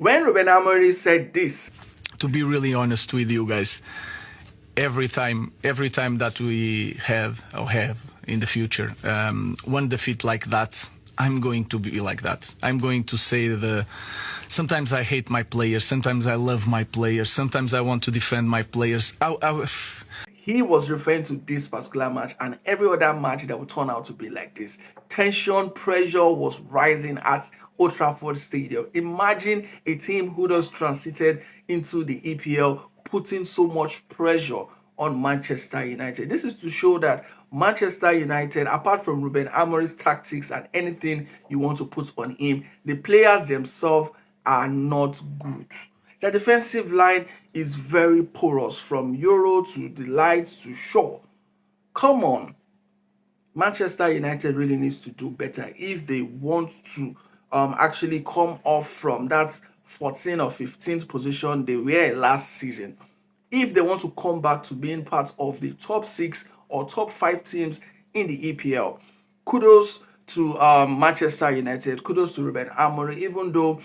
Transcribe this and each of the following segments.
When Ruben Amorim said this, to be really honest with you guys, every time that we have in the future one defeat like that, I'm going to be like that. I'm going to say sometimes I hate my players, sometimes I love my players, sometimes I want to defend my players. He was referring to this particular match and every other match that would turn out to be like this. Tension, pressure was rising at Old Trafford Stadium. Imagine a team who just transited into the EPL, putting so much pressure on Manchester United. This is to show that Manchester United, apart from Ruben Amorim's tactics and anything you want to put on him, the players themselves are not good. The defensive line is very porous, from Euro to Delight to Shaw. Come on. Manchester United really needs to do better if they want to actually come off from that 14th or 15th position they were last season. If they want to come back to being part of the top 6 or top 5 teams in the EPL. Kudos to Manchester United. Kudos to Ruben Amorim, even though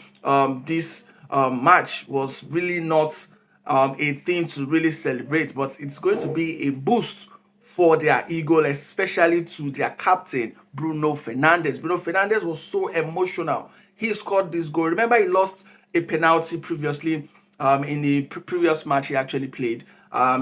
this match was really not a thing to really celebrate, but it's going to be a boost for their ego, especially to their captain, Bruno Fernandes. Bruno Fernandes was so emotional. He scored this goal. Remember, he lost a penalty previously in the previous match he actually played.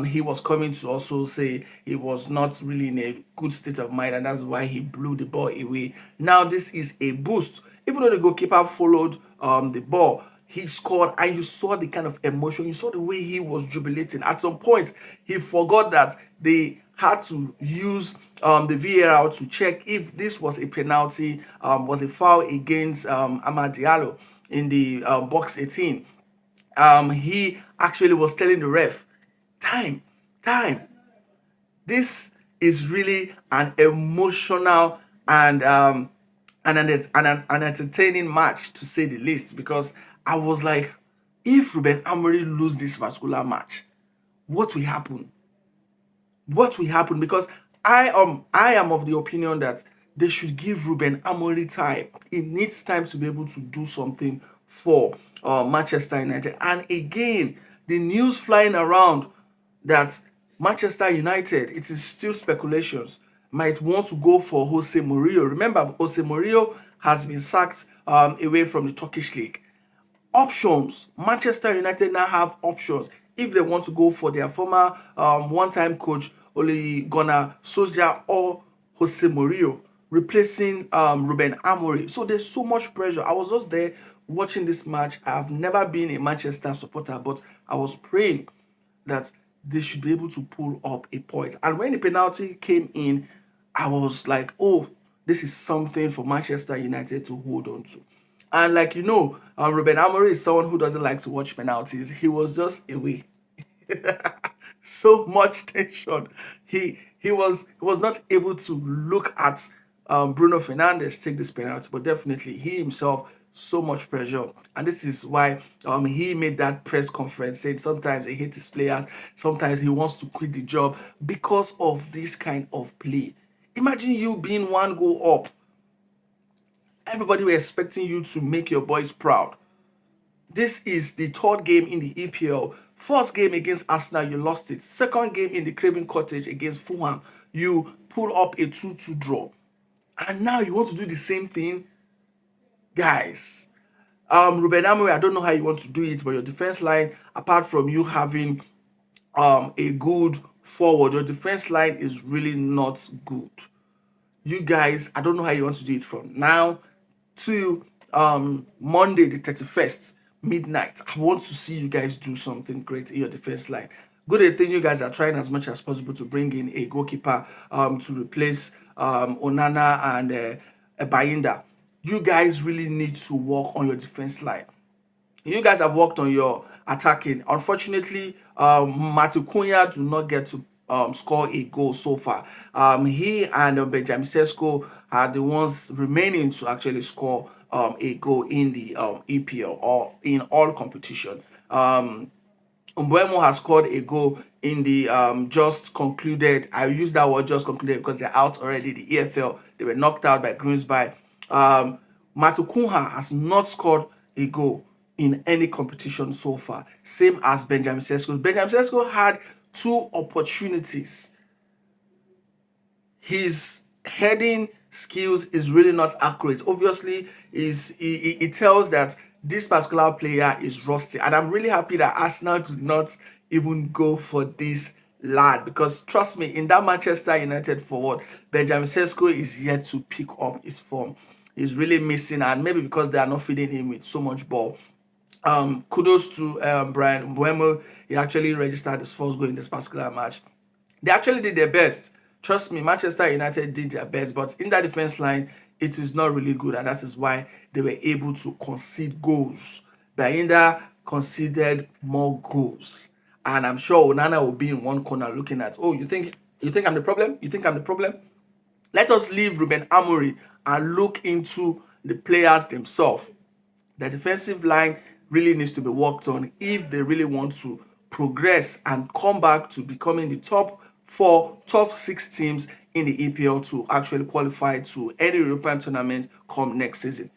He was coming to also say he was not really in a good state of mind, and that's why he blew the ball away. Now this is a boost. Even though the goalkeeper followed the ball, he scored, and you saw the kind of emotion. You saw the way he was jubilating. At some point, he forgot that they had to use the VAR to check if this was a penalty, was a foul against Amad Diallo in the box 18. He actually was telling the ref, time. This is really an emotional and an entertaining match, to say the least, because I was like, if Ruben Amorim lose this particular match, what will happen? What will happen? Because I am of the opinion that they should give Ruben Amorim time. He needs time to be able to do something for Manchester United. And again, the news flying around that Manchester United, it is still speculations, might want to go for Jose Mourinho. Remember, Jose Mourinho has been sacked away from the Turkish league. Options. Manchester United now have options if they want to go for their former one-time coach Ole Gunnar Solskjaer or Jose Mourinho, replacing Ruben Amorim. So there's so much pressure. I was just there watching this match. I've never been a Manchester supporter, but I was praying that they should be able to pull up a point. And when the penalty came in, I was like, oh, this is something for Manchester United to hold on to. And like you know, Ruben Amorim is someone who doesn't like to watch penalties. He was just away. So much tension. He was not able to look at Bruno Fernandes take this penalty, but definitely he himself, so much pressure. And this is why he made that press conference saying sometimes he hates his players, sometimes he wants to quit the job because of this kind of play. Imagine you being one goal up. Everybody were expecting you to make your boys proud. This is the third game in the EPL. First game against Arsenal, you lost it. Second game in the Craven Cottage against Fulham, you pull up a 2-2 draw. And now you want to do the same thing? Guys, Ruben Amorim, I don't know how you want to do it, but your defense line, apart from you having a good forward, your defense line is really not good. You guys, I don't know how you want to do it from now to Monday the 31st, midnight. I want to see you guys do something great in your defense line. Good thing you guys are trying as much as possible to bring in a goalkeeper to replace Onana and Bayinda. You guys really need to work on your defense line. You guys have worked on your attacking. Unfortunately, Matthew Cunha do not get to score a goal so far. He and Benjamin Sesko are the ones remaining to actually score a goal in the EPL or in all competition. Burno has scored a goal in the just concluded. I use that word just concluded because they're out already. The EFL, they were knocked out by Grimsby. Matthew Cunha has not scored a goal in any competition so far. Same as Benjamin Sesko. Benjamin Sesko had 2 opportunities. His heading skills is really not accurate. Obviously, it tells that this particular player is rusty. And I'm really happy that Arsenal did not even go for this lad, because trust me, in that Manchester United forward, Benjamin Sesko is yet to pick up his form. He's really missing, and maybe because they are not feeding him with so much ball. Kudos to Brian Buemo. He actually registered his first goal in this particular match. They actually did their best. Trust me, Manchester United did their best, but in that defense line, it is not really good, and that is why they were able to concede goals. Bayinda conceded more goals, and I'm sure Onana will be in one corner looking at, oh, you think I'm the problem? You think I'm the problem? Let us leave Ruben Amorim and look into the players themselves. The defensive line really needs to be worked on if they really want to progress and come back to becoming the top 4, top 6 teams in the EPL to actually qualify to any European tournament come next season.